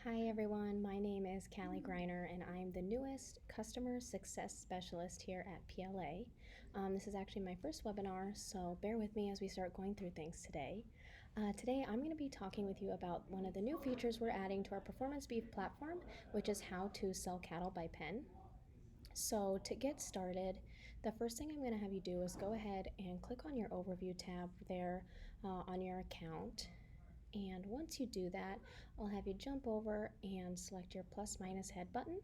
Hi everyone, my name is Callie Greiner and I'm the newest Customer Success Specialist here at PLA. This is actually my first webinar, so bear with me as we start going through things today. Today I'm going to be talking with you about one of the new features we're adding to our performance beef platform, which is how to sell cattle by pen. So to get started, the first thing I'm going to have you do is go ahead and click on your overview tab there on your account. And once you do that, I'll have you jump over and select your plus minus head button.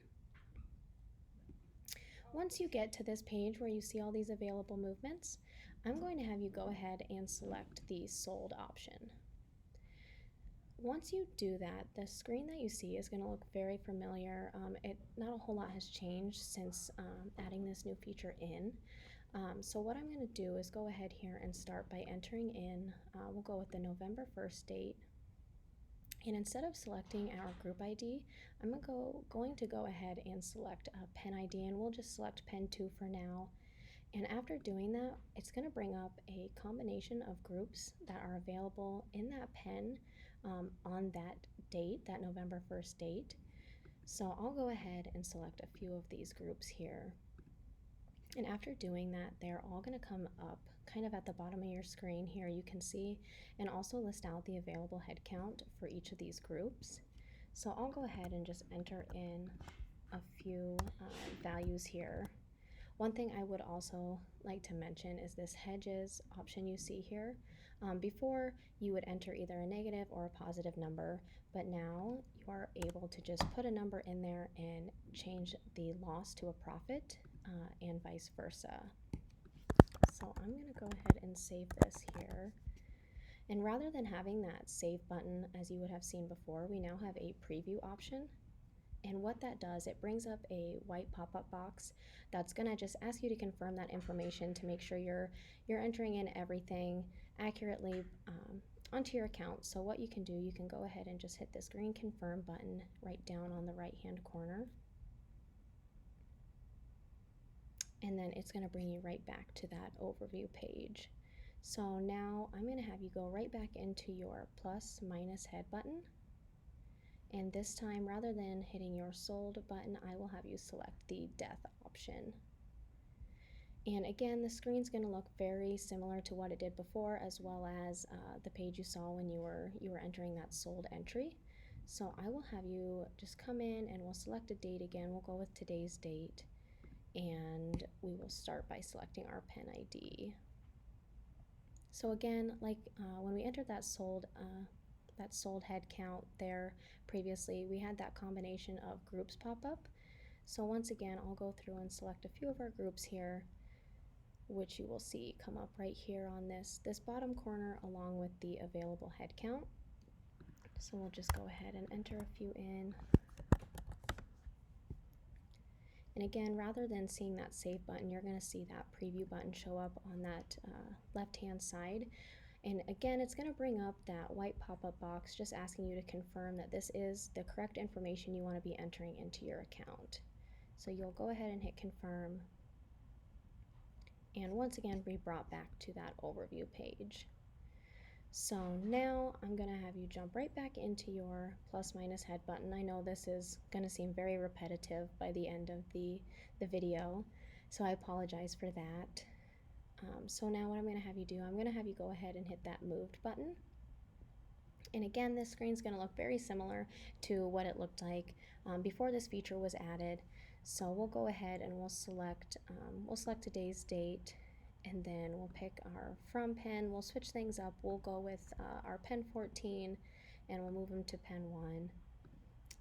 Once you get to this page where you see all these available movements, I'm going to have you go ahead and select the sold option. Once you do that, the screen that you see is going to look very familiar. Not a whole lot has changed since adding this new feature in. So what I'm going to do is go ahead here and start by entering in, we'll go with the November 1st date. And instead of selecting our group ID, I'm going to go ahead and select a pen ID, and we'll just select pen 2 for now. And after doing that, it's going to bring up a combination of groups that are available in that pen on that date, that November 1st date. So I'll go ahead and select a few of these groups here. And after doing that, they're all going to come up kind of at the bottom of your screen here, you can see, and also list out the available head count for each of these groups. So I'll go ahead and just enter in a few values here. One thing I would also like to mention is this hedges option you see here. Before, you would enter either a negative or a positive number, but now you are able to just put a number in there and change the loss to a profit and vice versa. So I'm going to go ahead and save this here. And rather than having that save button as you would have seen before, we now have a preview option. And what that does, it brings up a white pop-up box that's going to just ask you to confirm that information to make sure you're entering in everything accurately onto your account. So what you can do, you can go ahead and just hit this green confirm button right down on the right hand corner. And then it's going to bring you right back to that overview page. So now I'm going to have you go right back into your plus minus head button. And this time, rather than hitting your sold button, I will have you select the death option. And again, the screen's going to look very similar to what it did before, as well as the page you saw when you were entering that sold entry. So I will have you just come in and we'll select a date again. We'll go with today's date, and we will start by selecting our pen ID. So again, like when we entered that sold head count there previously, we had that combination of groups pop up. So once again, I'll go through and select a few of our groups here, which you will see come up right here on this bottom corner along with the available head count. So we'll just go ahead and enter a few in. And again, rather than seeing that save button, you're going to see that preview button show up on that left-hand side. And again, it's going to bring up that white pop-up box just asking you to confirm that this is the correct information you want to be entering into your account. So you'll go ahead and hit confirm, and once again be brought back to that overview page. So now I'm going to have you jump right back into your plus minus head button. I know this is going to seem very repetitive by the end of the video, so I apologize for that. So now what I'm going to have you do, I'm going to have you go ahead and hit that moved button. And again, this screen's going to look very similar to what it looked like before this feature was added. So we'll go ahead and we'll select today's date, and then we'll pick our from pen. We'll switch things up. We'll go with our pen 14, and we'll move them to pen 1.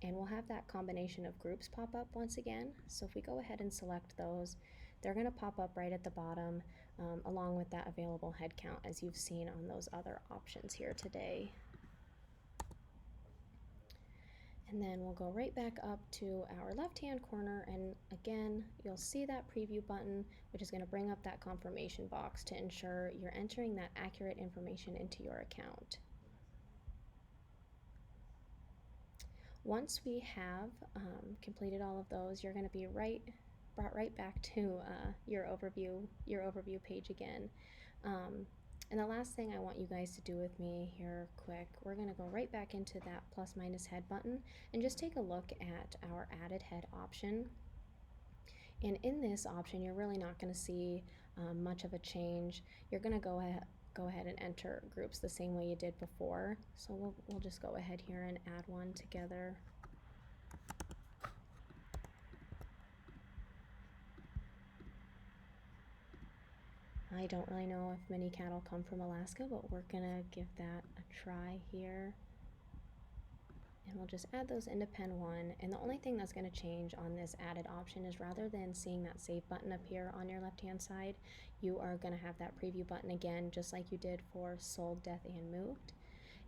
And we'll have that combination of groups pop up once again. So if we go ahead and select those, they're going to pop up right at the bottom along with that available head count as you've seen on those other options here today. And then we'll go right back up to our left-hand corner, and again, you'll see that preview button, which is going to bring up that confirmation box to ensure you're entering that accurate information into your account. Once we have completed all of those, you're going to be brought right back to your overview page again. And the last thing I want you guys to do with me here quick, we're going to go right back into that plus minus head button and just take a look at our added head option. And in this option, you're really not going to see much of a change. You're going to go ahead and enter groups the same way you did before. So we'll just go ahead here and add one together. I don't really know if many cattle come from Alaska, but we're gonna give that a try here. And we'll just add those into pen 1. And the only thing that's gonna change on this added option is rather than seeing that save button appear on your left-hand side, you are gonna have that preview button again, just like you did for sold, death, and moved.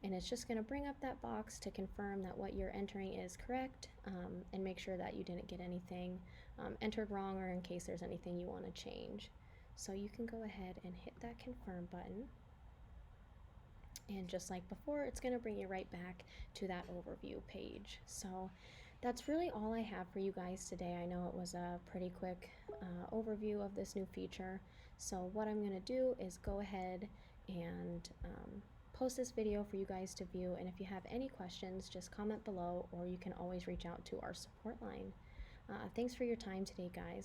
And it's just gonna bring up that box to confirm that what you're entering is correct, and make sure that you didn't get anything entered wrong, or in case there's anything you wanna change. So you can go ahead and hit that confirm button. And just like before, it's going to bring you right back to that overview page. So that's really all I have for you guys today. I know it was a pretty quick overview of this new feature. So what I'm going to do is go ahead and post this video for you guys to view. And if you have any questions, just comment below, or you can always reach out to our support line. Thanks for your time today, guys.